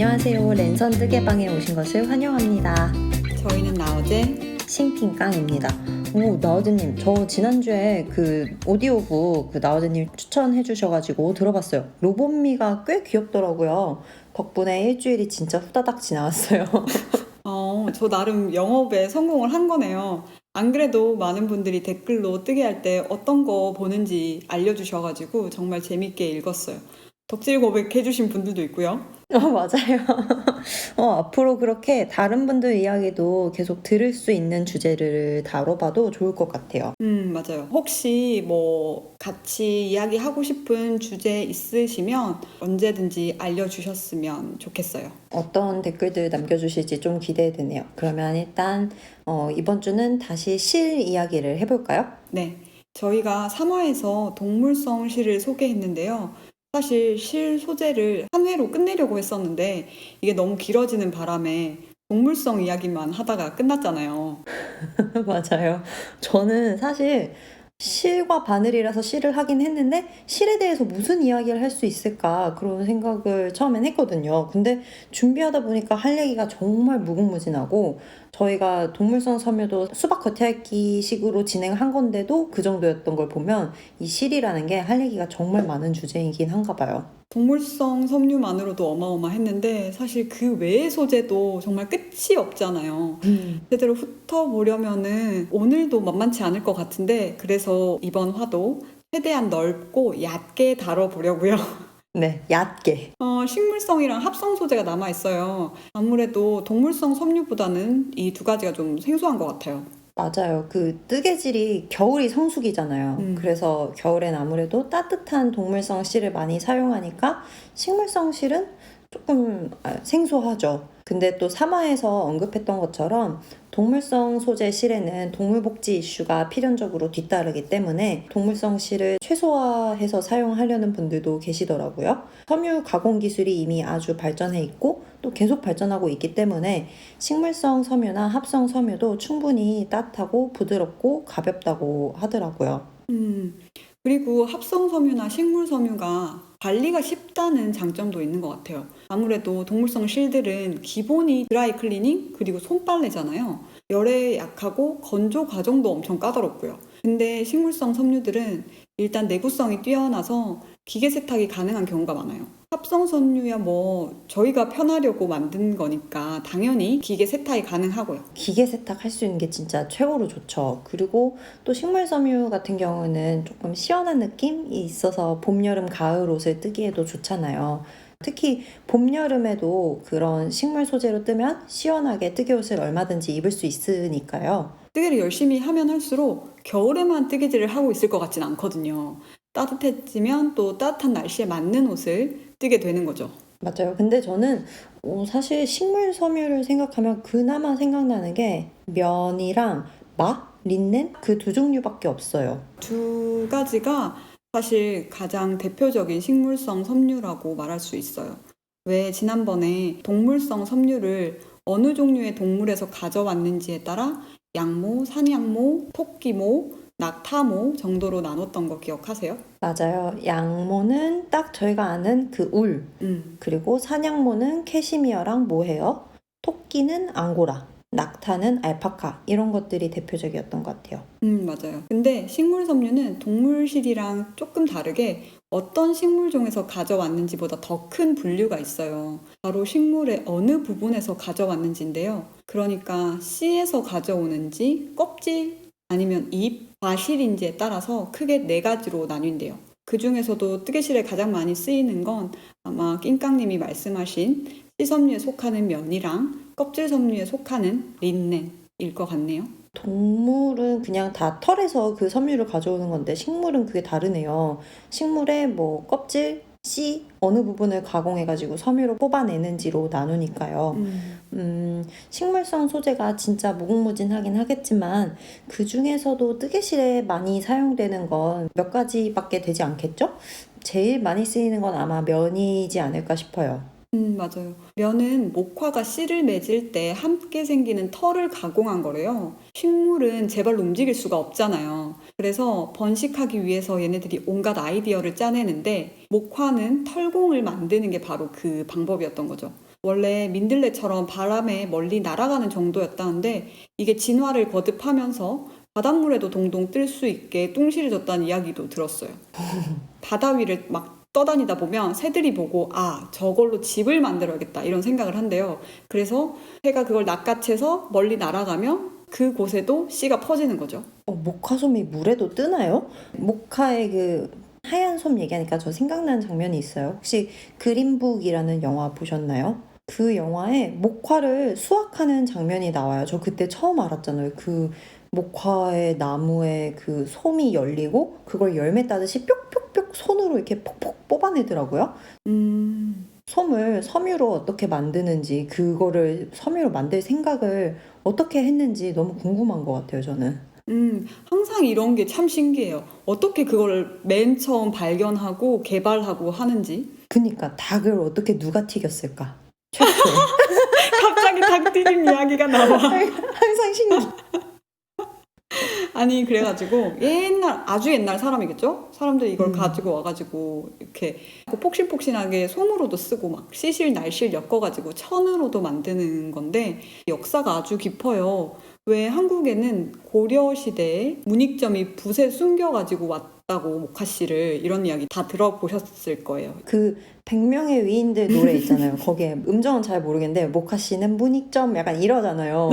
안녕하세요. 랜선 뜨개방에 오신 것을 환영합니다. 저희는 나어제 싱핑깡입니다. 오, 나어제님, 저 지난주에 그 오디오북 나어제님 추천해 주셔가지고 들어봤어요. 로봇미가 꽤 귀엽더라고요. 덕분에 일주일이 진짜 후다닥 지나갔어요. 저 나름 영업에 성공을 한 거네요. 안 그래도 많은 분들이 댓글로 뜨게 할 때 어떤 거 보는지 알려주셔가지고 정말 재밌게 읽었어요. 덕질 고백해주신 분들도 있고요. 맞아요. 앞으로 그렇게 다른 분들 이야기도 계속 들을 수 있는 주제를 다뤄봐도 좋을 것 같아요. 맞아요. 혹시 뭐 같이 이야기하고 싶은 주제 있으시면 언제든지 알려주셨으면 좋겠어요. 어떤 댓글들 남겨주실지 좀 기대되네요. 그러면 일단 이번 주는 다시 실 이야기를 해볼까요? 네, 저희가 3화에서 동물성 시를 소개했는데요. 사실 실 소재를 한 회로 끝내려고 했었는데 이게 너무 길어지는 바람에 동물성 이야기만 하다가 끝났잖아요. 맞아요. 저는 사실 실과 바늘이라서 실을 하긴 했는데 실에 대해서 무슨 이야기를 할 수 있을까 그런 생각을 처음엔 했거든요. 근데 준비하다 보니까 할 얘기가 정말 무궁무진하고 저희가 동물성 섬유도 수박 겉핥기 식으로 진행한 건데도 그 정도였던 걸 보면 이 실이라는 게 할 얘기가 정말 많은 주제이긴 한가 봐요. 동물성 섬유만으로도 어마어마했는데 사실 그 외의 소재도 정말 끝이 없잖아요. 제대로 훑어보려면은 오늘도 만만치 않을 것 같은데 그래서 이번 화도 최대한 넓고 얕게 다뤄보려고요. 네, 얕게. 식물성이랑 합성 소재가 남아있어요. 아무래도 동물성 섬유보다는 이 두 가지가 좀 생소한 것 같아요. 맞아요. 그 뜨개질이 겨울이 성수기잖아요. 그래서 겨울엔 아무래도 따뜻한 동물성 실을 많이 사용하니까 식물성 실은 조금 생소하죠. 근데 또 3화에서 언급했던 것처럼 동물성 소재 실에는 동물복지 이슈가 필연적으로 뒤따르기 때문에 동물성 실을 최소화해서 사용하려는 분들도 계시더라고요. 섬유 가공 기술이 이미 아주 발전해 있고 또 계속 발전하고 있기 때문에 식물성 섬유나 합성 섬유도 충분히 따뜻하고 부드럽고 가볍다고 하더라고요. 그리고 합성 섬유나 식물 섬유가 관리가 쉽다는 장점도 있는 것 같아요. 아무래도 동물성 실들은 기본이 드라이 클리닝 그리고 손빨래잖아요. 열에 약하고 건조 과정도 엄청 까다롭고요. 근데 식물성 섬유들은 일단 내구성이 뛰어나서 기계 세탁이 가능한 경우가 많아요. 합성 섬유야 뭐 저희가 편하려고 만든 거니까 당연히 기계 세탁이 가능하고요. 기계 세탁할 수 있는 게 진짜 최고로 좋죠. 그리고 또 식물 섬유 같은 경우는 조금 시원한 느낌이 있어서 봄, 여름, 가을 옷을 뜨기에도 좋잖아요. 특히 봄, 여름에도 그런 식물 소재로 뜨면 시원하게 뜨개 옷을 얼마든지 입을 수 있으니까요. 뜨개를 열심히 하면 할수록 겨울에만 뜨개질을 하고 있을 것 같진 않거든요. 따뜻해지면 또 따뜻한 날씨에 맞는 옷을 뜨게 되는 거죠. 맞아요. 근데 저는 사실 식물 섬유를 생각하면 그나마 생각나는 게 면이랑 린넨 그 두 종류밖에 없어요. 두 가지가 사실 가장 대표적인 식물성 섬유라고 말할 수 있어요. 왜 지난번에 동물성 섬유를 어느 종류의 동물에서 가져왔는지에 따라 양모, 산양모, 토끼모, 낙타모 정도로 나눴던 거 기억하세요? 맞아요. 양모는 딱 저희가 아는 그 울, 그리고 사냥모는 캐시미어랑 모헤어, 토끼는 앙고라, 낙타는 알파카 이런 것들이 대표적이었던 것 같아요. 맞아요. 근데 식물 섬유는 동물실이랑 조금 다르게 어떤 식물종에서 가져왔는지보다 더 큰 분류가 있어요. 바로 식물의 어느 부분에서 가져왔는지인데요. 그러니까 씨에서 가져오는지 껍질 아니면 잎, 과실인지에 따라서 크게 네 가지로 나뉜대요. 그 중에서도 뜨개실에 가장 많이 쓰이는 건 아마 낑깡님이 말씀하신 씨 섬유에 속하는 면이랑 껍질 섬유에 속하는 린넨일 것 같네요. 동물은 그냥 다 털에서 그 섬유를 가져오는 건데 식물은 그게 다르네요. 식물의 뭐 껍질, 씨 어느 부분을 가공해가지고 섬유로 뽑아내는지로 나누니까요. 식물성 소재가 진짜 무궁무진하긴 하겠지만 그 중에서도 뜨개실에 많이 사용되는 건 몇 가지밖에 되지 않겠죠? 제일 많이 쓰이는 건 아마 면이지 않을까 싶어요. 맞아요. 면은 목화가 씨를 맺을 때 함께 생기는 털을 가공한 거래요. 식물은 제발로 움직일 수가 없잖아요. 그래서 번식하기 위해서 얘네들이 온갖 아이디어를 짜내는데 목화는 털공을 만드는 게 바로 그 방법이었던 거죠. 원래 민들레처럼 바람에 멀리 날아가는 정도였다는데 이게 진화를 거듭하면서 바닷물에도 동동 뜰 수 있게 뚱실해졌다는 이야기도 들었어요. 바다 위를 막 떠다니다 보면 새들이 보고 아 저걸로 집을 만들어야겠다 이런 생각을 한대요. 그래서 새가 그걸 낚아채서 멀리 날아가면 그곳에도 씨가 퍼지는 거죠. 모카솜이 물에도 뜨나요? 모카의 그 하얀 솜 얘기하니까 저 생각나는 장면이 있어요. 혹시 그린북이라는 영화 보셨나요? 그 영화에 목화를 수확하는 장면이 나와요. 저 그때 처음 알았잖아요. 그 목화의 나무에 그 솜이 열리고 그걸 열매 따듯이 뾱뾱뾱 손으로 이렇게 폭폭 뽑아내더라고요. 솜을 섬유로 어떻게 만드는지, 그거를 섬유로 만들 생각을 어떻게 했는지 너무 궁금한 것 같아요, 저는. 항상 이런 게 참 신기해요. 어떻게 그걸 맨 처음 발견하고 개발하고 하는지. 그니까 닭을 어떻게 누가 튀겼을까? 최초에. 갑자기 닭튀김 이야기가 나와. 항상 신기. 아니 그래가지고 아주 옛날 사람이겠죠? 사람들이 이걸 가지고 와가지고 이렇게 폭신폭신하게 솜으로도 쓰고 막 시실 날실 엮어가지고 천으로도 만드는 건데 역사가 아주 깊어요. 왜 한국에는 고려 시대에 문익점이 붓에 숨겨가지고 왔다고 모카씨를 이런 이야기 다 들어보셨을 거예요. 그 100명의 위인들 노래 있잖아요. 거기에 음정은 잘 모르겠는데 모카 씨는 문익점 약간 이러잖아요.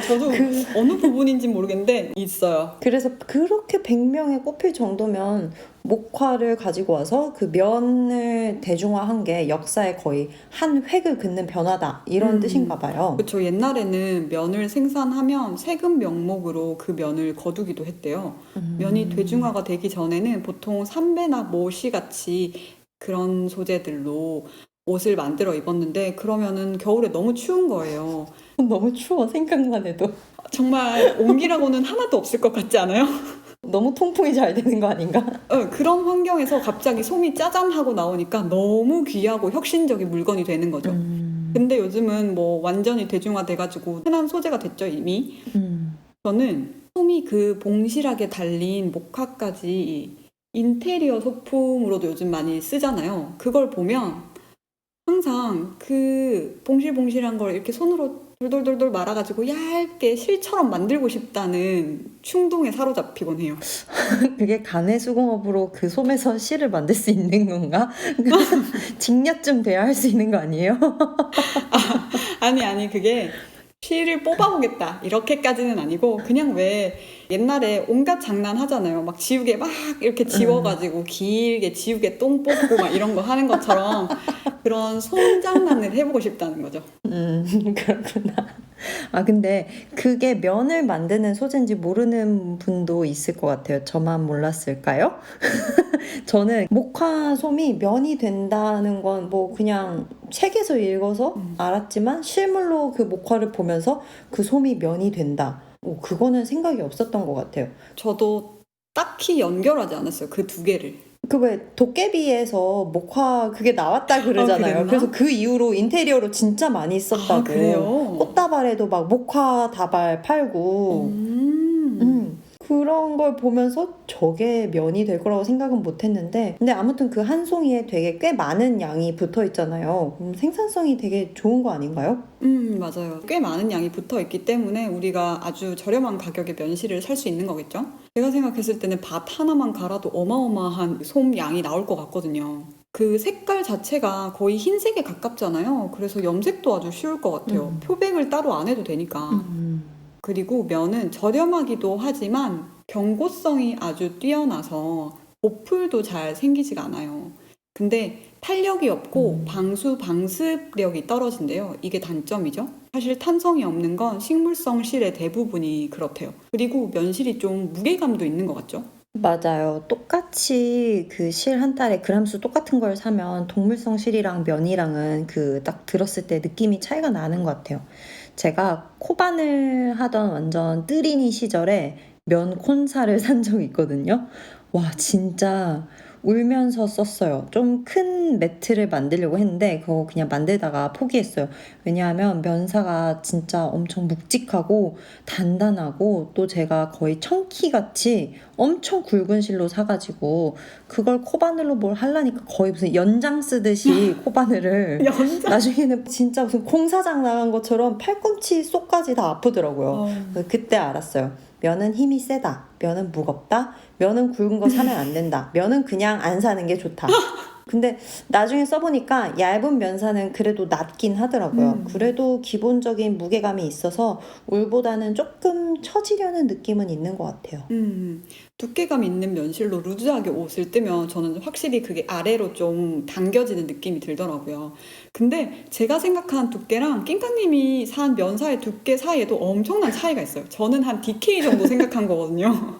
저도 어느 부분인지 모르겠는데 있어요. 그래서 그렇게 100명에 꼽힐 정도면 목화를 가지고 와서 그 면을 대중화한 게 역사에 거의 한 획을 긋는 변화다 이런 뜻인가 봐요. 그렇죠. 옛날에는 면을 생산하면 세금 명목으로 그 면을 거두기도 했대요. 면이 대중화가 되기 전에는 보통 삼배나 모시 같이 그런 소재들로 옷을 만들어 입었는데 그러면은 겨울에 너무 추운 거예요. 너무 추워 생각만 해도. 정말 온기라고는 하나도 없을 것 같지 않아요? 너무 통풍이 잘 되는 거 아닌가? 그런 환경에서 갑자기 솜이 짜잔 하고 나오니까 너무 귀하고 혁신적인 물건이 되는 거죠. 근데 요즘은 뭐 완전히 대중화돼가지고 흔한 소재가 됐죠 이미. 저는 솜이 그 봉실하게 달린 목화까지 인테리어 소품으로도 요즘 많이 쓰잖아요. 그걸 보면 항상 그 봉실봉실한 걸 이렇게 손으로 돌돌돌돌 말아가지고 얇게 실처럼 만들고 싶다는 충동에 사로잡히곤 해요. 그게 가내수공업으로 그 솜에서 실을 만들 수 있는 건가? 직녀쯤 돼야 할 수 있는 거 아니에요? 아니 그게 실을 뽑아보겠다 이렇게까지는 아니고 그냥 왜 옛날에 온갖 장난 하잖아요. 막 지우개 막 이렇게 지워가지고 길게 지우개 똥 뽑고 막 이런 거 하는 것처럼 그런 손장난을 해보고 싶다는 거죠. 그렇구나. 근데 그게 면을 만드는 소재인지 모르는 분도 있을 것 같아요. 저만 몰랐을까요? 저는 목화솜이 면이 된다는 건 뭐 그냥 책에서 읽어서 알았지만 실물로 그 목화를 보면서 그 솜이 면이 된다. 그거는 생각이 없었던 것 같아요. 저도 딱히 연결하지 않았어요. 그 두 개를. 그 왜 도깨비에서 목화 그게 나왔다 그러잖아요. 그랬나? 그래서 그 이후로 인테리어로 진짜 많이 썼다고. 그래요? 꽃다발에도 막 목화 다발 팔고. 그런 걸 보면서 저게 면이 될 거라고 생각은 못 했는데 근데 아무튼 그 한 송이에 되게 꽤 많은 양이 붙어 있잖아요. 생산성이 되게 좋은 거 아닌가요? 맞아요. 꽤 많은 양이 붙어 있기 때문에 우리가 아주 저렴한 가격에 면실을 살 수 있는 거겠죠? 제가 생각했을 때는 밭 하나만 갈아도 어마어마한 솜 양이 나올 것 같거든요. 그 색깔 자체가 거의 흰색에 가깝잖아요. 그래서 염색도 아주 쉬울 것 같아요. 표백을 따로 안 해도 되니까. 그리고 면은 저렴하기도 하지만 경고성이 아주 뛰어나서 보풀도 잘 생기지가 않아요. 근데 탄력이 없고 방수력이 떨어진대요. 이게 단점이죠. 사실 탄성이 없는 건 식물성 실의 대부분이 그렇대요. 그리고 면실이 좀 무게감도 있는 것 같죠? 맞아요. 똑같이 그 실 한 달에 그람수 똑같은 걸 사면 동물성 실이랑 면이랑은 그 딱 들었을 때 느낌이 차이가 나는 것 같아요. 제가 코바늘 하던 완전 뜨리니 시절에 면 콘사를 산 적이 있거든요. 와, 진짜 울면서 썼어요. 좀 큰 매트를 만들려고 했는데 그거 그냥 만들다가 포기했어요. 왜냐하면 면사가 진짜 엄청 묵직하고 단단하고 또 제가 거의 청키같이 엄청 굵은 실로 사가지고 그걸 코바늘로 뭘 하려니까 거의 무슨 연장 쓰듯이 코바늘을 연장. 나중에는 진짜 무슨 공사장 나간 것처럼 팔꿈치 속까지 다 아프더라고요. 어. 그때 알았어요. 면은 힘이 세다. 면은 무겁다. 면은 굵은 거 사면 안 된다. 면은 그냥 안 사는 게 좋다. 근데 나중에 써보니까 얇은 면사는 그래도 낫긴 하더라고요. 그래도 기본적인 무게감이 있어서 울보다는 조금 처지려는 느낌은 있는 것 같아요. 두께감 있는 면실로 루즈하게 옷을 뜨면 저는 확실히 그게 아래로 좀 당겨지는 느낌이 들더라고요. 근데 제가 생각한 두께랑 낑깡님이 산 면사의 두께 사이에도 엄청난 차이가 있어요. 저는 한 DK 정도 생각한 거거든요.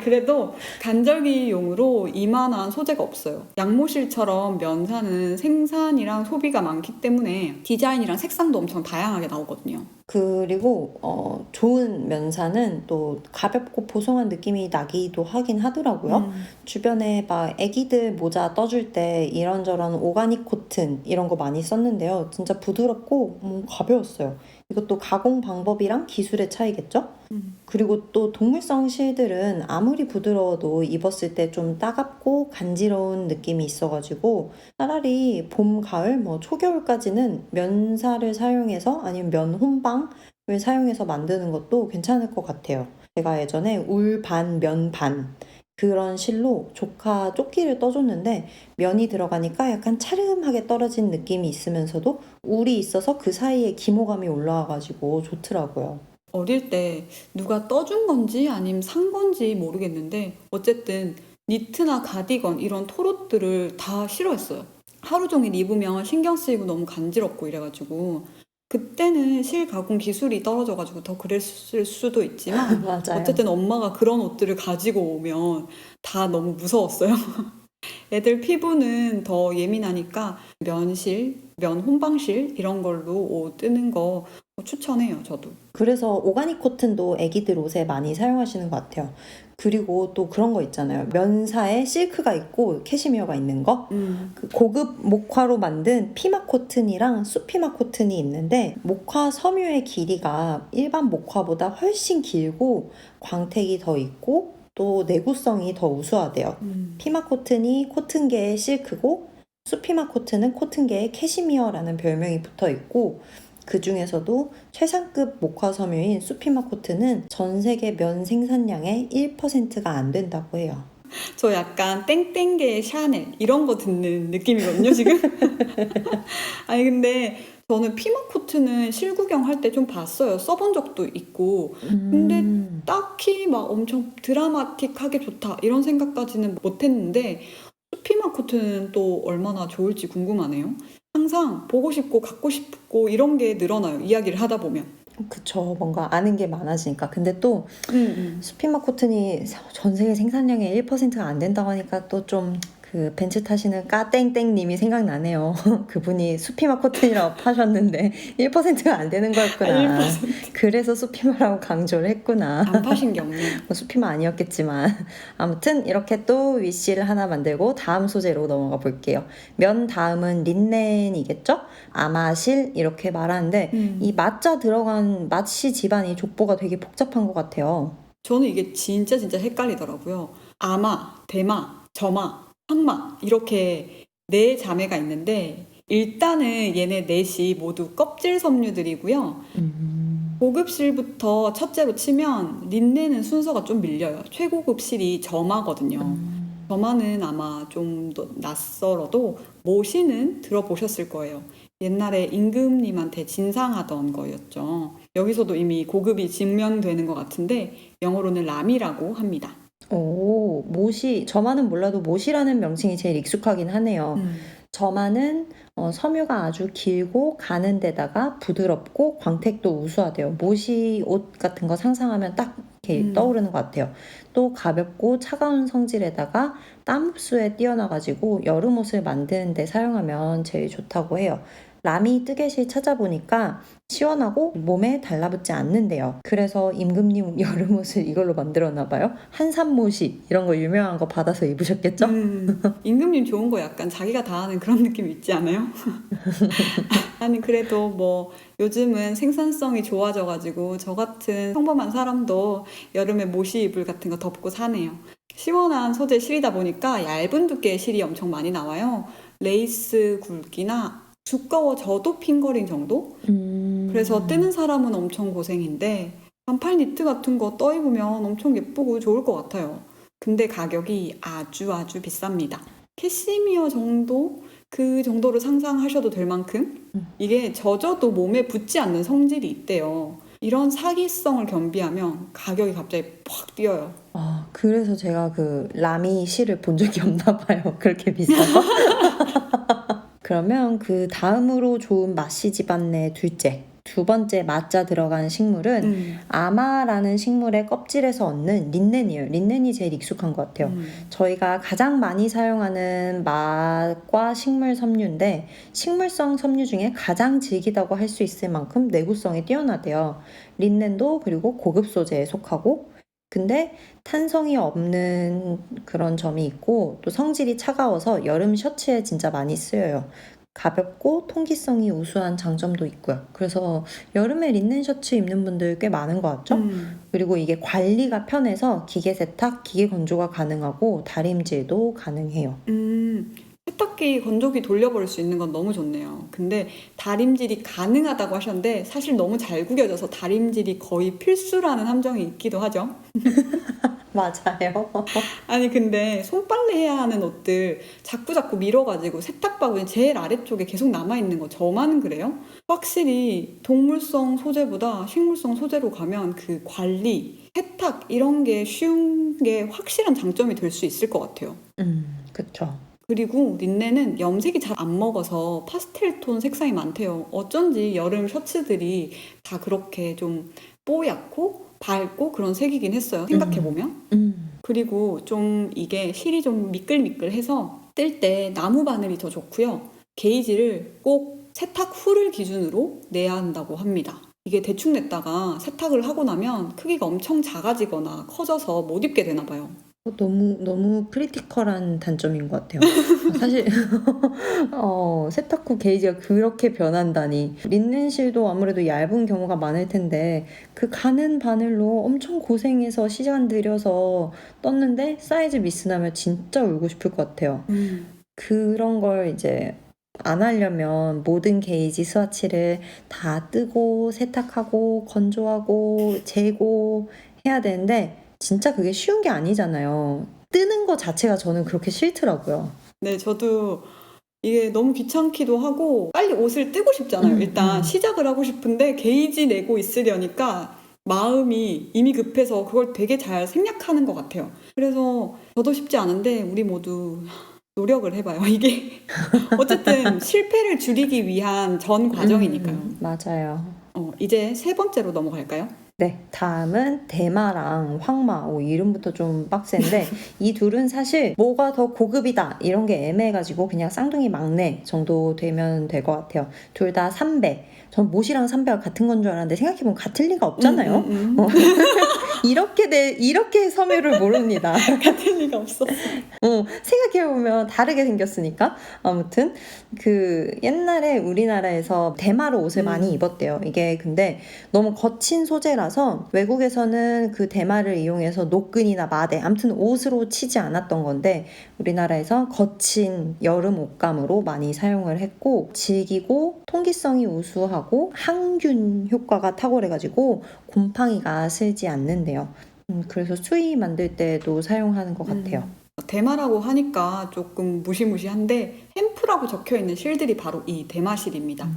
그래도 간절기용으로 이만한 소재가 없어요. 양모실처럼 면사는 생산이랑 소비가 많기 때문에 디자인이랑 색상도 엄청 다양하게 나오거든요. 그리고 좋은 면사는 또 가볍고 보송한 느낌이 나기도 하긴 하더라고요. 주변에 막 애기들 모자 떠줄 때 이런저런 오가닉 코튼 이런 거 많이 썼는데요. 진짜 부드럽고 가벼웠어요. 이것도 가공 방법이랑 기술의 차이겠죠? 그리고 또 동물성 실들은 아무리 부드러워도 입었을 때 좀 따갑고 간지러운 느낌이 있어가지고 차라리 봄, 가을, 초겨울까지는 면사를 사용해서 아니면 면 혼방을 사용해서 만드는 것도 괜찮을 것 같아요. 제가 예전에 울 반, 면 반 그런 실로 조카 조끼를 떠줬는데 면이 들어가니까 약간 차름하게 떨어진 느낌이 있으면서도 울이 있어서 그 사이에 기모감이 올라와가지고 좋더라고요. 어릴 때 누가 떠준 건지 아니면 산 건지 모르겠는데 어쨌든 니트나 가디건 이런 톨옷들을 다 싫어했어요. 하루 종일 입으면 신경 쓰이고 너무 간지럽고 이래가지고 그때는 실 가공 기술이 떨어져가지고 더 그랬을 수도 있지만 맞아요. 어쨌든 엄마가 그런 옷들을 가지고 오면 다 너무 무서웠어요. 애들 피부는 더 예민하니까 면실, 면 혼방실 이런 걸로 옷 뜨는 거 추천해요, 저도. 그래서 오가닉 코튼도 애기들 옷에 많이 사용하시는 것 같아요. 그리고 또 그런 거 있잖아요. 면사에 실크가 있고 캐시미어가 있는 거. 그 고급 목화로 만든 피마 코튼이랑 수피마 코튼이 있는데 목화 섬유의 길이가 일반 목화보다 훨씬 길고 광택이 더 있고 또 내구성이 더 우수하대요. 피마 코튼이 코튼계의 실크고 수피마 코튼은 코튼계의 캐시미어라는 별명이 붙어 있고 그 중에서도 최상급 목화 섬유인 수피마 코튼은 전 세계 면 생산량의 1%가 안 된다고 해요. 저 약간 땡땡계의 샤넬 이런 거 듣는 느낌이거든요, 지금. 아니 근데 저는 피마 코트는 실구경 할 때 좀 봤어요. 써본 적도 있고. 근데 딱히 막 엄청 드라마틱하게 좋다 이런 생각까지는 못했는데 수피마 코트는 또 얼마나 좋을지 궁금하네요. 항상 보고 싶고 갖고 싶고 이런 게 늘어나요. 이야기를 하다 보면. 그쵸. 뭔가 아는 게 많아지니까. 근데 또 수피마 코튼이 전 세계 생산량의 1%가 안 된다고 하니까 또 좀 그 벤츠 타시는 까땡땡님이 생각나네요. 그분이 수피마 코튼이라고 파셨는데 1%가 안 되는 거였구나. 1%. 그래서 수피마라고 강조를 했구나. 안 파신 게 없네요. 수피마 아니었겠지만 아무튼 이렇게 또 위시를 하나 만들고 다음 소재로 넘어가 볼게요. 면 다음은 린넨이겠죠? 아마실 이렇게 말하는데 이 맞자 들어간 맞시 집안이 족보가 되게 복잡한 것 같아요. 저는 이게 진짜 헷갈리더라고요. 아마, 대마, 점마, 황마 이렇게 네 자매가 있는데 일단은 얘네 넷이 모두 껍질 섬유들이고요. 고급실부터 첫째로 치면 린넨은 순서가 좀 밀려요. 최고급 실이 점마거든요. 점마는 아마 좀 더 낯설어도 모시는 들어보셨을 거예요. 옛날에 임금님한테 진상하던 거였죠. 여기서도 이미 고급이 증명되는 것 같은데 영어로는 람이라고 합니다. 오, 모시, 점마는 몰라도 모시라는 명칭이 제일 익숙하긴 하네요. 점마는 섬유가 아주 길고 가는 데다가 부드럽고 광택도 우수하대요. 모시 옷 같은 거 상상하면 딱 이렇게 떠오르는 것 같아요. 또 가볍고 차가운 성질에다가 땀 흡수에 뛰어나가지고 여름 옷을 만드는 데 사용하면 제일 좋다고 해요. 라미 뜨개실 찾아보니까 시원하고 몸에 달라붙지 않는데요. 그래서 임금님 여름옷을 이걸로 만들었나 봐요. 한산모시 이런 거 유명한 거 받아서 입으셨겠죠? 임금님 좋은 거 약간 자기가 다 하는 그런 느낌 있지 않아요? 아니 그래도 뭐 요즘은 생산성이 좋아져가지고 저 같은 평범한 사람도 여름에 모시 이불 같은 거 덮고 사네요. 시원한 소재 실이다 보니까 얇은 두께의 실이 엄청 많이 나와요. 레이스 굵기나 두꺼워져도 핑거링 정도? 그래서 뜨는 사람은 엄청 고생인데 반팔 니트 같은 거 떠 입으면 엄청 예쁘고 좋을 것 같아요. 근데 가격이 아주 비쌉니다. 캐시미어 정도? 그 정도로 상상하셔도 될 만큼 이게 젖어도 몸에 붙지 않는 성질이 있대요. 이런 사기성을 겸비하면 가격이 갑자기 팍 뛰어요. 그래서 제가 그 라미 실을 본 적이 없나 봐요. 그렇게 비싸서. 그러면 그 다음으로 좋은 마시 집안의 둘째, 두 번째 마자 들어간 식물은 아마라는 식물의 껍질에서 얻는 린넨이에요. 린넨이 제일 익숙한 것 같아요. 저희가 가장 많이 사용하는 맛과 식물 섬유인데 식물성 섬유 중에 가장 질기다고 할 수 있을 만큼 내구성이 뛰어나대요. 린넨도 그리고 고급 소재에 속하고 근데 탄성이 없는 그런 점이 있고 또 성질이 차가워서 여름 셔츠에 진짜 많이 쓰여요. 가볍고 통기성이 우수한 장점도 있고요. 그래서 여름에 린넨 셔츠 입는 분들 꽤 많은 것 같죠? 그리고 이게 관리가 편해서 기계 세탁, 기계 건조가 가능하고 다림질도 가능해요. 세탁기, 건조기 돌려버릴 수 있는 건 너무 좋네요. 근데 다림질이 가능하다고 하셨는데 사실 너무 잘 구겨져서 다림질이 거의 필수라는 함정이 있기도 하죠. 맞아요. 아니 근데 손빨래 해야 하는 옷들 자꾸 밀어가지고 세탁바구니 제일 아래쪽에 계속 남아있는 거 저만 그래요? 확실히 동물성 소재보다 식물성 소재로 가면 그 관리, 세탁 이런 게 쉬운 게 확실한 장점이 될 수 있을 것 같아요. 그쵸. 그리고 린넨은 염색이 잘 안 먹어서 파스텔 톤 색상이 많대요. 어쩐지 여름 셔츠들이 다 그렇게 좀 뽀얗고 밝고 그런 색이긴 했어요. 생각해보면. 그리고 좀 이게 실이 좀 미끌미끌해서 뜰 때 나무 바늘이 더 좋고요. 게이지를 꼭 세탁 후를 기준으로 내야 한다고 합니다. 이게 대충 냈다가 세탁을 하고 나면 크기가 엄청 작아지거나 커져서 못 입게 되나 봐요. 너무 크리티컬한 단점인 것 같아요. 사실 세탁 후 게이지가 그렇게 변한다니. 린넨실도 아무래도 얇은 경우가 많을 텐데 그 가는 바늘로 엄청 고생해서 시간 들여서 떴는데 사이즈 미스나면 진짜 울고 싶을 것 같아요. 그런 걸 이제 안 하려면 모든 게이지 스와치를 다 뜨고 세탁하고 건조하고 재고 해야 되는데 진짜 그게 쉬운 게 아니잖아요. 뜨는 거 자체가 저는 그렇게 싫더라고요. 네, 저도 이게 너무 귀찮기도 하고 빨리 옷을 뜨고 싶잖아요. 일단 시작을 하고 싶은데 게이지 내고 있으려니까 마음이 이미 급해서 그걸 되게 잘 생략하는 것 같아요. 그래서 저도 쉽지 않은데 우리 모두 노력을 해봐요. 이게 어쨌든 실패를 줄이기 위한 전 과정이니까요. 맞아요. 이제 세 번째로 넘어갈까요? 네, 다음은 대마랑 황마. 이름부터 좀 빡센데 이 둘은 사실 뭐가 더 고급이다 이런 게 애매해가지고 그냥 쌍둥이 막내 정도 되면 될 것 같아요. 둘 다 삼배. 전 못이랑 삼배가 같은 건 줄 알았는데 생각해보면 같을 리가 없잖아요. 이렇게 섬유를 모릅니다. 같을 리가 없어. 생각해보면 다르게 생겼으니까. 아무튼 그 옛날에 우리나라에서 대마로 옷을 많이 입었대요. 이게 근데 너무 거친 소재라서 외국에서는 그 대마를 이용해서 노끈이나 마대 아무튼 옷으로 치지 않았던 건데 우리나라에서 거친 여름 옷감으로 많이 사용을 했고 질기고 통기성이 우수하고 항균 효과가 탁월해가지고 곰팡이가 슬지 않는데요. 그래서 수의 만들 때도 사용하는 것 같아요. 대마라고 하니까 조금 무시무시한데 햄프라고 적혀있는 실들이 바로 이 대마실입니다.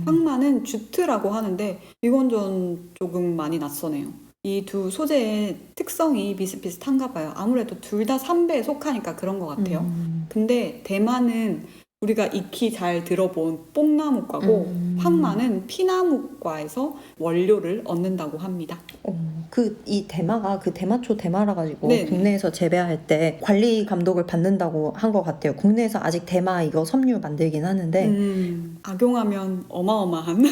황마는 주트라고 하는데 이건 좀 조금 많이 낯서네요. 이 두 소재의 특성이 비슷비슷한가 봐요. 아무래도 둘 다 삼배에 속하니까 그런 것 같아요. 근데 대마는 우리가 익히 잘 들어본 뽕나무과고 황마는 피나무과에서 원료를 얻는다고 합니다. 이 대마가 그 대마초 대마라 가지고 네. 국내에서 재배할 때 관리 감독을 받는다고 한 것 같아요. 국내에서 아직 대마 이거 섬유 만들긴 하는데 악용하면 어마어마한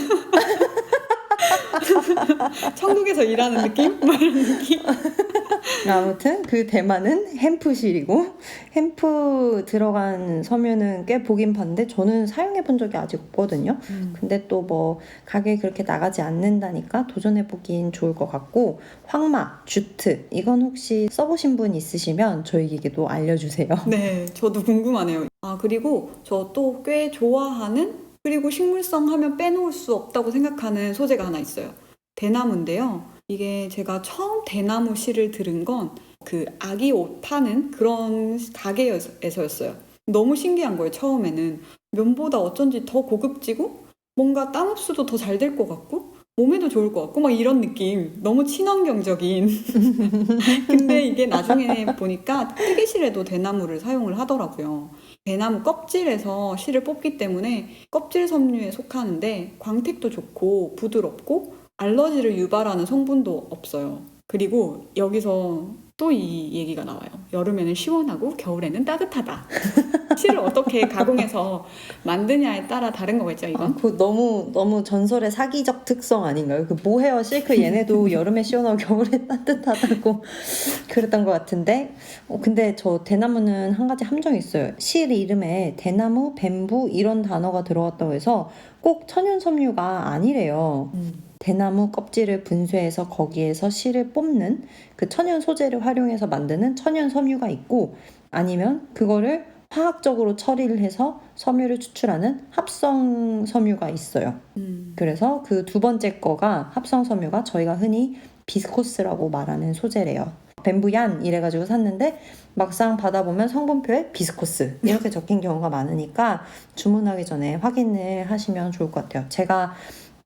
천국에서 일하는 느낌? 뭐 이런 느낌? 아무튼 그 대마는 햄프실이고 햄프 들어간 섬유는 꽤 보긴 봤는데 저는 사용해 본 적이 아직 없거든요. 근데 또 뭐 가게 그렇게 나가지 않는다니까 도전해 보긴 좋을 것 같고 황마, 주트 이건 혹시 써보신 분 있으시면 저에게도 알려주세요. 네, 저도 궁금하네요. 그리고 저 또 꽤 좋아하는, 그리고 식물성 하면 빼놓을 수 없다고 생각하는 소재가 하나 있어요. 대나무인데요. 이게 제가 처음 대나무 씨를 들은 건 그 아기 옷 파는 그런 가게에서였어요. 너무 신기한 거예요, 처음에는. 면보다 어쩐지 더 고급지고 뭔가 땀 흡수도 더 잘 될 것 같고 몸에도 좋을 것 같고 막 이런 느낌. 너무 친환경적인. 근데 이게 나중에 보니까 뜨개실에도 대나무를 사용을 하더라고요. 대나무 껍질에서 실을 뽑기 때문에 껍질 섬유에 속하는데 광택도 좋고 부드럽고 알러지를 유발하는 성분도 없어요. 그리고 여기서 또 이 얘기가 나와요. 여름에는 시원하고 겨울에는 따뜻하다. 실을 어떻게 가공해서 만드냐에 따라 다른 거겠죠, 이건? 그 너무 전설의 사기적 특성 아닌가요? 그 모헤어 실크 얘네도 여름에 시원하고 겨울에 따뜻하다고 그랬던 것 같은데 근데 저 대나무는 한 가지 함정이 있어요. 실 이름에 대나무, 뱀부 이런 단어가 들어갔다고 해서 꼭 천연 섬유가 아니래요. 대나무 껍질을 분쇄해서 거기에서 실을 뽑는 그 천연 소재를 활용해서 만드는 천연 섬유가 있고 아니면 그거를 화학적으로 처리를 해서 섬유를 추출하는 합성 섬유가 있어요. 그래서 그 두 번째 거가 합성 섬유가 저희가 흔히 비스코스라고 말하는 소재래요. 뱀부얀 이래가지고 샀는데 막상 받아보면 성분표에 비스코스 이렇게 적힌 경우가 많으니까 주문하기 전에 확인을 하시면 좋을 것 같아요. 제가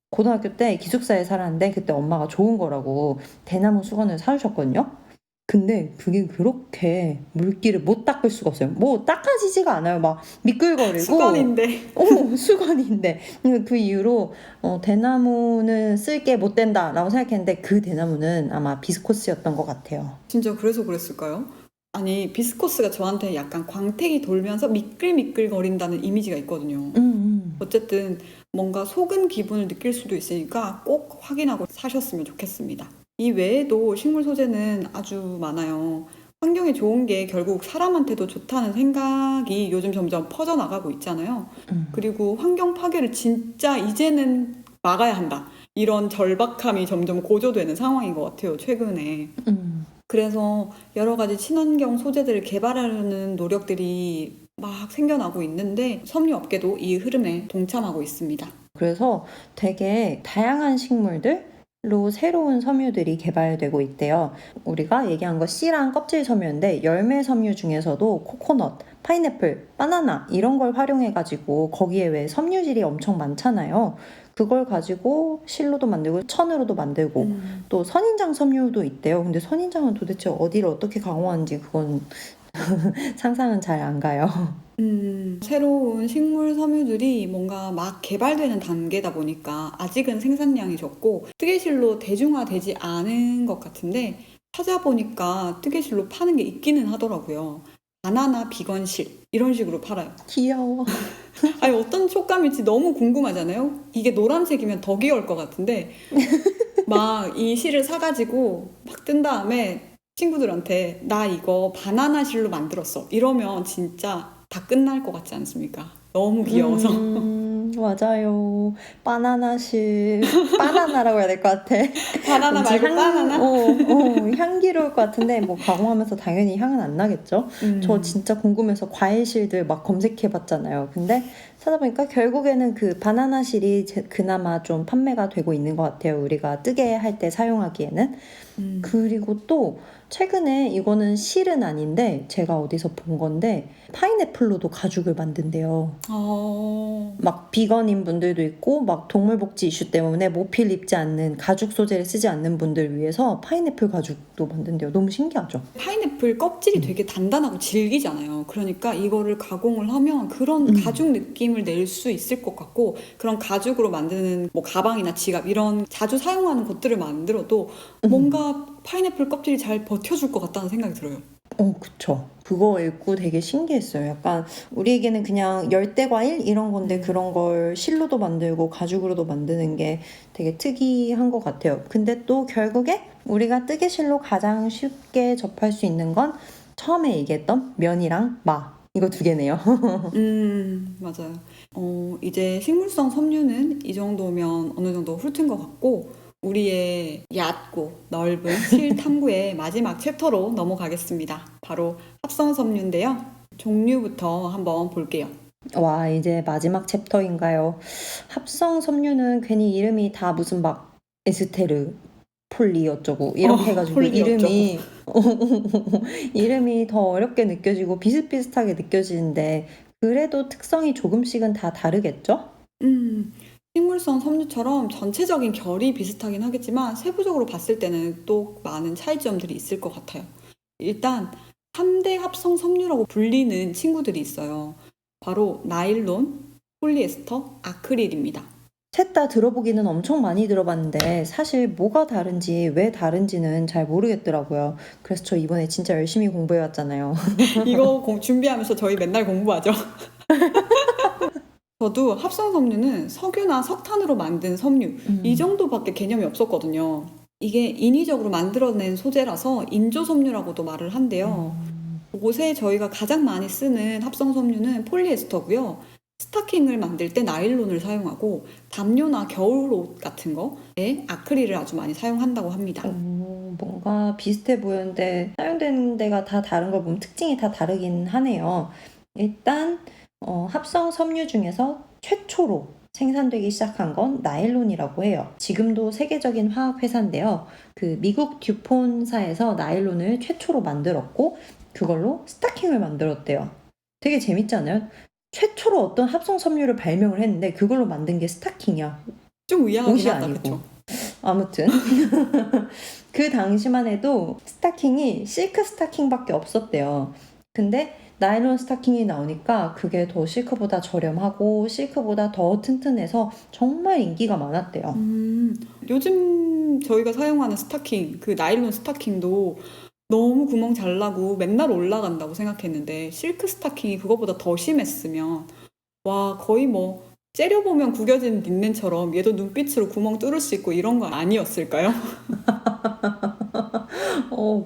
고등학교 때 기숙사에 살았는데 그때 엄마가 좋은 거라고 대나무 수건을 사주셨거든요. 근데 그게 그렇게 물기를 못 닦을 수가 없어요. 뭐 닦아지지가 않아요. 막 미끌거리고. 수건인데. 수건인데. 그 이후로 대나무는 쓸게 못 된다라고 생각했는데 그 대나무는 아마 비스코스였던 것 같아요. 진짜 그래서 그랬을까요? 아니, 비스코스가 저한테 약간 광택이 돌면서 미끌미끌거린다는 이미지가 있거든요. 어쨌든 뭔가 속은 기분을 느낄 수도 있으니까 꼭 확인하고 사셨으면 좋겠습니다. 이 외에도 식물 소재는 아주 많아요. 환경에 좋은 게 결국 사람한테도 좋다는 생각이 요즘 점점 퍼져나가고 있잖아요. 그리고 환경 파괴를 진짜 이제는 막아야 한다. 이런 절박함이 점점 고조되는 상황인 것 같아요, 최근에. 그래서 여러 가지 친환경 소재들을 개발하려는 노력들이 막 생겨나고 있는데 섬유업계도 이 흐름에 동참하고 있습니다. 그래서 되게 다양한 식물들로 새로운 섬유들이 개발되고 있대요. 우리가 얘기한 거 씨랑 껍질 섬유인데 열매 섬유 중에서도 코코넛, 파인애플, 바나나 이런 걸 활용해가지고 거기에 왜 섬유질이 엄청 많잖아요. 그걸 가지고 실로도 만들고 천으로도 만들고 또 선인장 섬유도 있대요. 근데 선인장은 도대체 어디를 어떻게 가공하는지 그건 상상은 잘 안 가요. 새로운 식물 섬유들이 뭔가 막 개발되는 단계다 보니까 아직은 생산량이 적고 뜨개실로 대중화되지 않은 것 같은데 찾아보니까 뜨개실로 파는 게 있기는 하더라고요. 바나나 비건실 이런 식으로 팔아요. 귀여워. 아니 어떤 촉감일지 너무 궁금하잖아요. 이게 노란색이면 더 귀여울 것 같은데 막 이 실을 사가지고 막 뜬 다음에 친구들한테 나 이거 바나나 실로 만들었어 이러면 진짜 다 끝날 것 같지 않습니까? 너무 귀여워서. 맞아요. 바나나실. 바나나라고 해야 될 것 같아. 바나나 왠지 말고 바나나? 향기로울 것 같은데 뭐 가공하면서 당연히 향은 안 나겠죠. 저 진짜 궁금해서 과일실들 막 검색해봤잖아요. 근데 찾아보니까 결국에는 그 바나나실이 그나마 좀 판매가 되고 있는 것 같아요. 우리가 뜨개 할 때 사용하기에는. 그리고 또 최근에 이거는 실은 아닌데 제가 어디서 본 건데 파인애플로도 가죽을 만든대요. 막 비건인 분들도 있고 막 동물복지 이슈 때문에 모필 입지 않는 가죽 소재를 쓰지 않는 분들 위해서 파인애플 가죽 가죽도 만든대요. 너무 신기하죠? 파인애플 껍질이 되게 단단하고 질기잖아요. 그러니까 이거를 가공을 하면 그런 가죽 느낌을 낼 수 있을 것 같고, 그런 가죽으로 만드는 뭐 가방이나 지갑 이런 자주 사용하는 것들을 만들어도 뭔가 파인애플 껍질이 잘 버텨줄 것 같다는 생각이 들어요. 그쵸. 그거 읽고 되게 신기했어요. 약간 우리에게는 그냥 열대과일 이런 건데 그런 걸 실로도 만들고 가죽으로도 만드는 게 되게 특이한 것 같아요. 근데 또 결국에 우리가 뜨개실로 가장 쉽게 접할 수 있는 건 처음에 얘기했던 면이랑 마. 이거 두 개네요. 맞아요. 이제 식물성 섬유는 이 정도면 어느 정도 훑은 것 같고, 우리의 얕고 넓은 실 탐구의 마지막 챕터로 넘어가겠습니다. 바로 합성 섬유인데요. 종류부터 한번 볼게요. 와, 이제 마지막 챕터인가요? 합성 섬유는 괜히 이름이 다 무슨 막 에스테르, 폴리 어쩌고 이렇게 해가지고 폴리 이름이 이름이 더 어렵게 느껴지고 비슷비슷하게 느껴지는데 그래도 특성이 조금씩은 다 다르겠죠? 식물성 섬유처럼 전체적인 결이 비슷하긴 하겠지만 세부적으로 봤을 때는 또 많은 차이점들이 있을 것 같아요. 일단 3대 합성 섬유라고 불리는 친구들이 있어요. 바로 나일론, 폴리에스터, 아크릴입니다. 셋 다 들어보기는 엄청 많이 들어봤는데 사실 뭐가 다른지 왜 다른지는 잘 모르겠더라고요. 그래서 저 이번에 진짜 열심히 공부해왔잖아요. 이거 준비하면서 저희 맨날 공부하죠. 저도 합성 섬유는 석유나 석탄으로 만든 섬유 이 정도밖에 개념이 없었거든요. 이게 인위적으로 만들어낸 소재라서 인조 섬유라고도 말을 한대요. 옷에 저희가 가장 많이 쓰는 합성 섬유는 폴리에스터고요. 스타킹을 만들 때 나일론을 사용하고 담요나 겨울옷 같은 거에 아크릴을 아주 많이 사용한다고 합니다. 뭔가 비슷해 보였는데 사용되는 데가 다 다른 걸 보면 특징이 다 다르긴 하네요. 일단 합성 섬유 중에서 최초로 생산되기 시작한 건 나일론이라고 해요. 지금도 세계적인 화학 회사인데요. 그 미국 듀폰사에서 나일론을 최초로 만들었고 그걸로 스타킹을 만들었대요. 되게 재밌지 않아요? 최초로 어떤 합성 섬유를 발명을 했는데 그걸로 만든 게 스타킹이야. 좀 의아하긴 옷이 하다, 아니고. 그쵸? 아무튼 그 당시만 해도 스타킹이 실크 스타킹밖에 없었대요. 근데 나일론 스타킹이 나오니까 그게 더 실크보다 저렴하고 실크보다 더 튼튼해서 정말 인기가 많았대요. 요즘 저희가 사용하는 스타킹, 그 나일론 스타킹도 너무 구멍 잘 나고 맨날 올라간다고 생각했는데 실크 스타킹이 그거보다 더 심했으면 와, 거의 뭐 째려보면 구겨진 린넨처럼 얘도 눈빛으로 구멍 뚫을 수 있고 이런 거 아니었을까요?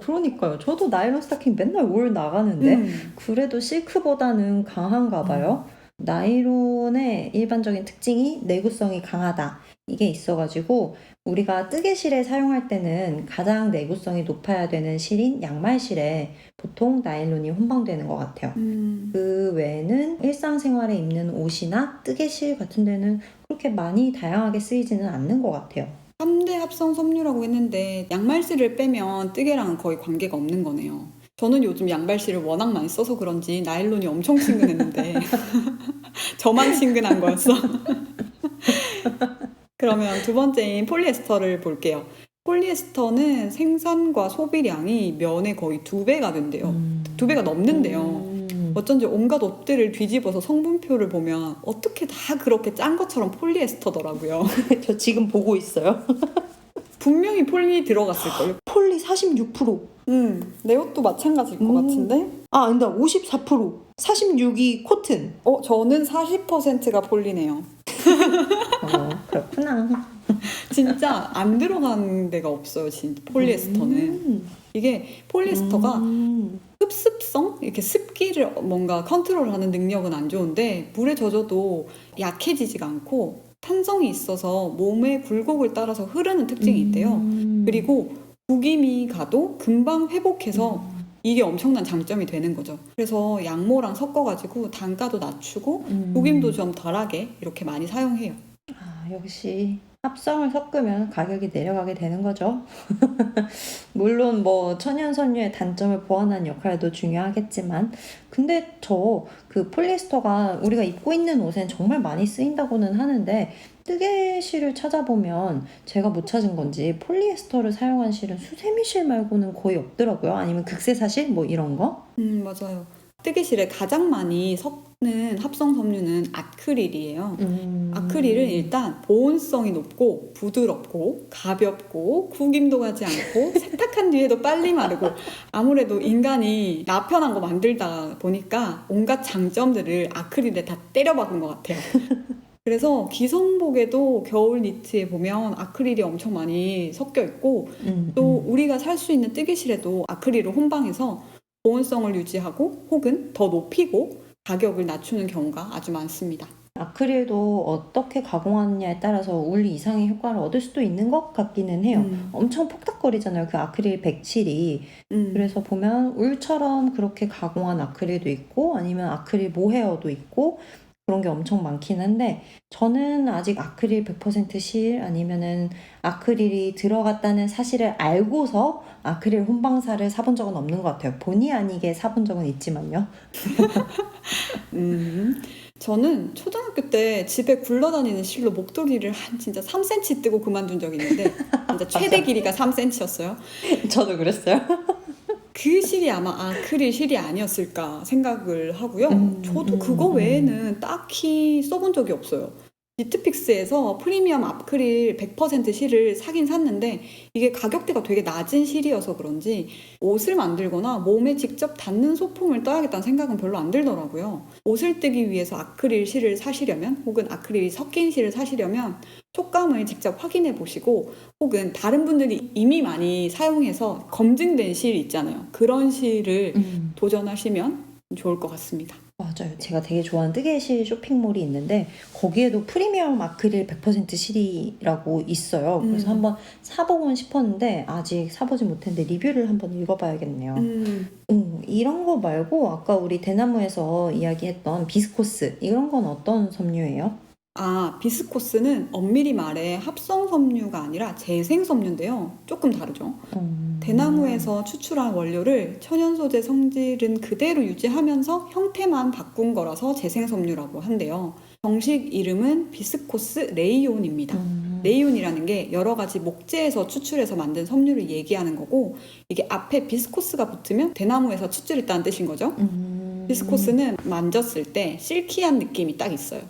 그러니까요. 저도 나일론 스타킹 맨날 올 나가는데 그래도 실크보다는 강한가 봐요. 나일론의 일반적인 특징이 내구성이 강하다. 이게 있어가지고 우리가 뜨개실에 사용할 때는 가장 내구성이 높아야 되는 실인 양말실에 보통 나일론이 혼방되는 것 같아요. 그 외에는 일상생활에 입는 옷이나 뜨개실 같은 데는 그렇게 많이 다양하게 쓰이지는 않는 것 같아요. 3대 합성 섬유라고 했는데 양말실을 빼면 뜨개랑은 거의 관계가 없는 거네요. 저는 요즘 양말실을 워낙 많이 써서 그런지 나일론이 엄청 친근했는데 저만 친근한 거였어. 그러면 두 번째인 폴리에스터를 볼게요. 폴리에스터는 생산과 소비량이 면의 거의 2배가 된대요. 2배가 넘는데요. 어쩐지 온갖 옷들을 뒤집어서 성분표를 보면 어떻게 다 그렇게 짠 것처럼 폴리에스터더라고요. 저 지금 보고 있어요. 분명히 폴리 들어갔을걸요. 폴리 46%. 내 옷도 마찬가지일 것 같은데? 근데 54%. 46이 코튼. 저는 40%가 폴리네요. 그렇구나. 진짜 안 들어간 데가 없어요, 폴리에스터는. 이게 폴리에스터가 흡습성? 이렇게 습기를 뭔가 컨트롤하는 능력은 안 좋은데 물에 젖어도 약해지지가 않고 탄성이 있어서 몸의 굴곡을 따라서 흐르는 특징이 있대요. 그리고 구김이 가도 금방 회복해서 이게 엄청난 장점이 되는 거죠. 그래서 양모랑 섞어가지고 단가도 낮추고 구김도 좀 덜하게 이렇게 많이 사용해요. 역시 합성을 섞으면 가격이 내려가게 되는 거죠. 물론 뭐 천연섬유의 단점을 보완하는 역할도 중요하겠지만, 근데 저 그 폴리에스터가 우리가 입고 있는 옷엔 정말 많이 쓰인다고는 하는데, 뜨개실을 찾아보면 제가 못 찾은 건지 폴리에스터를 사용한 실은 수세미 실 말고는 거의 없더라고요. 아니면 극세사실 뭐 이런 거? 맞아요. 뜨개실에 가장 많이 섞는 합성 섬유는 아크릴이에요. 아크릴은 일단 보온성이 높고 부드럽고 가볍고 구김도 가지 않고 세탁한 뒤에도 빨리 마르고, 아무래도 인간이 나편한 거 만들다 보니까 온갖 장점들을 아크릴에 다 때려박은 것 같아요. 그래서 기성복에도 겨울 니트에 보면 아크릴이 엄청 많이 섞여 있고, 또 우리가 살 수 있는 뜨개실에도 아크릴을 혼방해서 보온성을 유지하고 혹은 더 높이고 가격을 낮추는 경우가 아주 많습니다. 아크릴도 어떻게 가공하느냐에 따라서 울 이상의 효과를 얻을 수도 있는 것 같기는 해요. 엄청 폭닥거리잖아요. 그 아크릴 백칠이. 그래서 보면 울처럼 그렇게 가공한 아크릴도 있고 아니면 아크릴 모헤어도 있고 그런 게 엄청 많긴 한데, 저는 아직 아크릴 100% 실 아니면은 아크릴이 들어갔다는 사실을 알고서 아크릴 혼방사를 사본 적은 없는 것 같아요. 본의 아니게 사본 적은 있지만요. 저는 초등학교 때 집에 굴러다니는 실로 목도리를 한 진짜 3cm 뜨고 그만둔 적이 있는데, 진짜 최대 길이가 3cm였어요. 저도 그랬어요. 그 실이 아마 아크릴 실이 아니었을까 생각을 하고요. 저도 그거 음. 외에는 딱히 써본 적이 없어요. 니트픽스에서 프리미엄 아크릴 100% 실을 사긴 샀는데, 이게 가격대가 되게 낮은 실이어서 그런지 옷을 만들거나 몸에 직접 닿는 소품을 떠야겠다는 생각은 별로 안 들더라고요. 옷을 뜨기 위해서 아크릴 실을 사시려면 혹은 아크릴이 섞인 실을 사시려면 촉감을 직접 확인해 보시고, 혹은 다른 분들이 이미 많이 사용해서 검증된 실 있잖아요. 그런 실을 도전하시면 좋을 것 같습니다. 맞아요. 제가 되게 좋아하는 뜨개실 쇼핑몰이 있는데 거기에도 프리미엄 아크릴 100% 실이라고 있어요. 그래서 한번 사보곤 싶었는데 아직 사보지 못했는데 리뷰를 한번 읽어봐야겠네요. 이런 거 말고 아까 우리 대나무에서 이야기했던 비스코스, 이런 건 어떤 섬유예요? 비스코스는 엄밀히 말해 합성 섬유가 아니라 재생 섬유인데요. 조금 다르죠. 대나무에서 추출한 원료를 천연 소재 성질은 그대로 유지하면서 형태만 바꾼 거라서 재생 섬유라고 한대요. 정식 이름은 비스코스 레이온입니다. 레이온이라는 게 여러 가지 목재에서 추출해서 만든 섬유를 얘기하는 거고, 이게 앞에 비스코스가 붙으면 대나무에서 추출했다는 뜻인 거죠. 비스코스는 만졌을 때 실키한 느낌이 딱 있어요.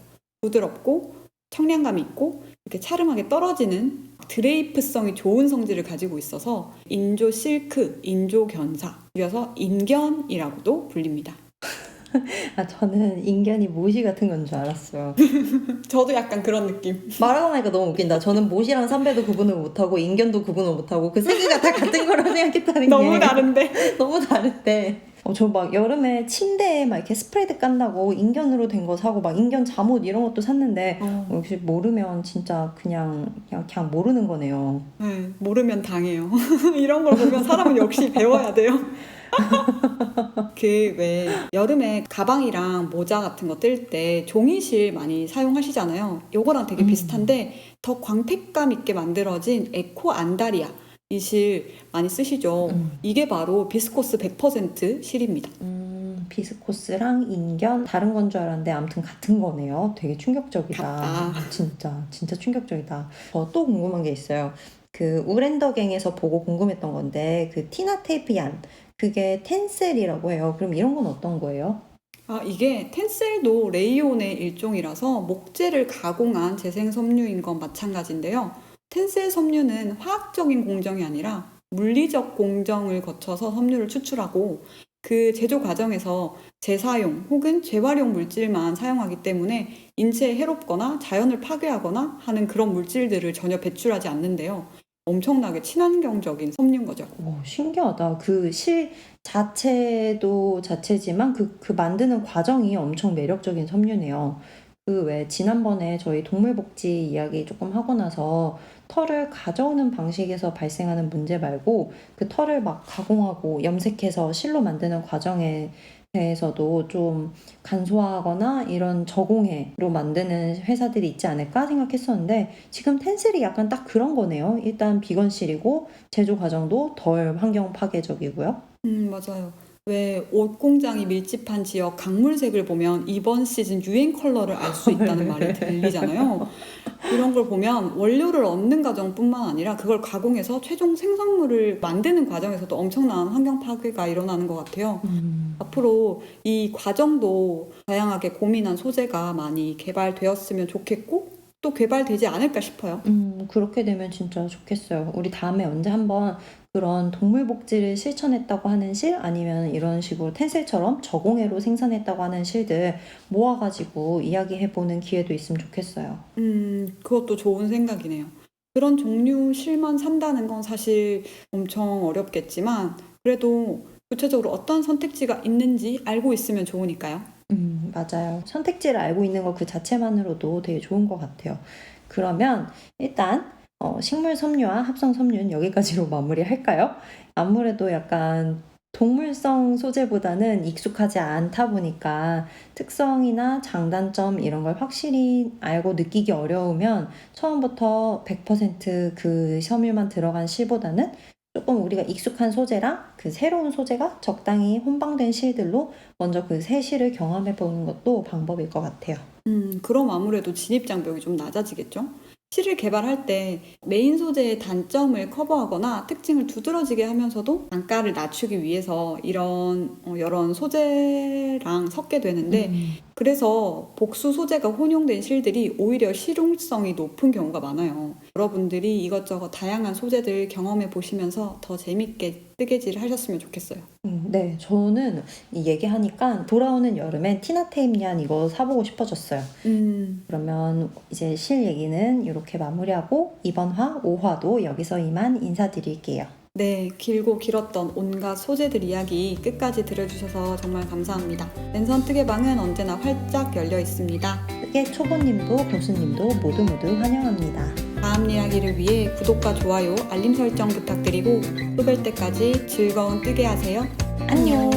부드럽고 청량감이 있고 이렇게 차름하게 떨어지는 드레이프성이 좋은 성질을 가지고 있어서 인조 실크, 인조 견사, 줄여서 인견이라고도 불립니다. 저는 인견이 모시 같은 건 줄 알았어요. 저도 약간 그런 느낌. 말하고 나니까 너무 웃긴다. 저는 모시랑 삼배도 구분을 못하고 인견도 구분을 못하고 그 세 개가 다 같은 거라고 생각했다는 게 너무 다른데? 너무 다른데. 저 막 여름에 침대에 막 이렇게 스프레드 깐다고 인견으로 된 거 사고 막 인견 잠옷 이런 것도 샀는데 역시 모르면 진짜 그냥 모르는 거네요. 네, 모르면 당해요. 이런 걸 보면 사람은 역시 배워야 돼요. 그 왜 여름에 가방이랑 모자 같은 거 뜰 때 종이실 많이 사용하시잖아요. 요거랑 되게 비슷한데 더 광택감 있게 만들어진 에코 안다리아, 이 실 많이 쓰시죠. 이게 바로 비스코스 100% 실입니다. 비스코스랑 인견 다른 건 줄 알았는데 아무튼 같은 거네요. 되게 충격적이다. 같다. 진짜 충격적이다. 저 또 궁금한 게 있어요. 그 우렌더갱에서 보고 궁금했던 건데 그 티나 테이프 얀, 그게 텐셀이라고 해요. 그럼 이런 건 어떤 거예요? 이게 텐셀도 레이온의 일종이라서 목재를 가공한 재생 섬유인 건 마찬가지인데요. 텐셀 섬유는 화학적인 공정이 아니라 물리적 공정을 거쳐서 섬유를 추출하고, 그 제조 과정에서 재사용 혹은 재활용 물질만 사용하기 때문에 인체에 해롭거나 자연을 파괴하거나 하는 그런 물질들을 전혀 배출하지 않는데요. 엄청나게 친환경적인 섬유인 거죠. 신기하다. 그 실 자체도 자체지만 그 만드는 과정이 엄청 매력적인 섬유네요. 그 왜 지난번에 저희 동물복지 이야기 조금 하고 나서 털을 가져오는 방식에서 발생하는 문제 말고 그 털을 막 가공하고 염색해서 실로 만드는 과정에 대해서도 좀 간소화하거나 이런 저공해로 만드는 회사들이 있지 않을까 생각했었는데 지금 텐셀이 약간 딱 그런 거네요. 일단 비건실이고 제조 과정도 덜 환경 파괴적이고요. 맞아요. 왜 옷 공장이 밀집한 지역 강물색을 보면 이번 시즌 유행 컬러를 알 수 있다는 말이 들리잖아요. 이런 걸 보면 원료를 얻는 과정뿐만 아니라 그걸 가공해서 최종 생산물을 만드는 과정에서도 엄청난 환경 파괴가 일어나는 것 같아요. 앞으로 이 과정도 다양하게 고민한 소재가 많이 개발되었으면 좋겠고 또 개발되지 않을까 싶어요. 그렇게 되면 진짜 좋겠어요. 우리 다음에 언제 한번 그런 동물 복지를 실천했다고 하는 실 아니면 이런 식으로 텐셀처럼 저공해로 생산했다고 하는 실들 모아가지고 이야기해보는 기회도 있으면 좋겠어요. 그것도 좋은 생각이네요. 그런 종류 실만 산다는 건 사실 엄청 어렵겠지만 그래도 구체적으로 어떤 선택지가 있는지 알고 있으면 좋으니까요. 맞아요. 선택지를 알고 있는 것 그 자체만으로도 되게 좋은 것 같아요. 그러면 일단 식물 섬유와 합성 섬유는 여기까지로 마무리할까요? 아무래도 약간 동물성 소재보다는 익숙하지 않다 보니까 특성이나 장단점 이런 걸 확실히 알고 느끼기 어려우면 처음부터 100% 섬유만 들어간 실보다는 조금 우리가 익숙한 소재랑 그 새로운 소재가 적당히 혼방된 실들로 먼저 그 새 실을 경험해 보는 것도 방법일 것 같아요. 그럼 아무래도 진입장벽이 좀 낮아지겠죠? 실을 개발할 때 메인 소재의 단점을 커버하거나 특징을 두드러지게 하면서도 단가를 낮추기 위해서 이런 여러 소재랑 섞게 되는데 그래서 복수 소재가 혼용된 실들이 오히려 실용성이 높은 경우가 많아요. 여러분들이 이것저것 다양한 소재들 경험해 보시면서 더 재밌게 뜨개질을 하셨으면 좋겠어요. 네, 저는 이 얘기하니까 돌아오는 여름엔 티나테임리안 이거 사보고 싶어졌어요. 그러면 이제 실 얘기는 이렇게 마무리하고 이번 화 5화도 여기서 이만 인사드릴게요. 네, 길고 길었던 온갖 소재들 이야기 끝까지 들어주셔서 정말 감사합니다. 랜선 뜨개방은 언제나 활짝 열려 있습니다. 뜨개 초보님도 교수님도 모두 환영합니다. 다음 이야기를 위해 구독과 좋아요, 알림 설정 부탁드리고 또 뵐 때까지 즐거운 뜨개하세요. 안녕!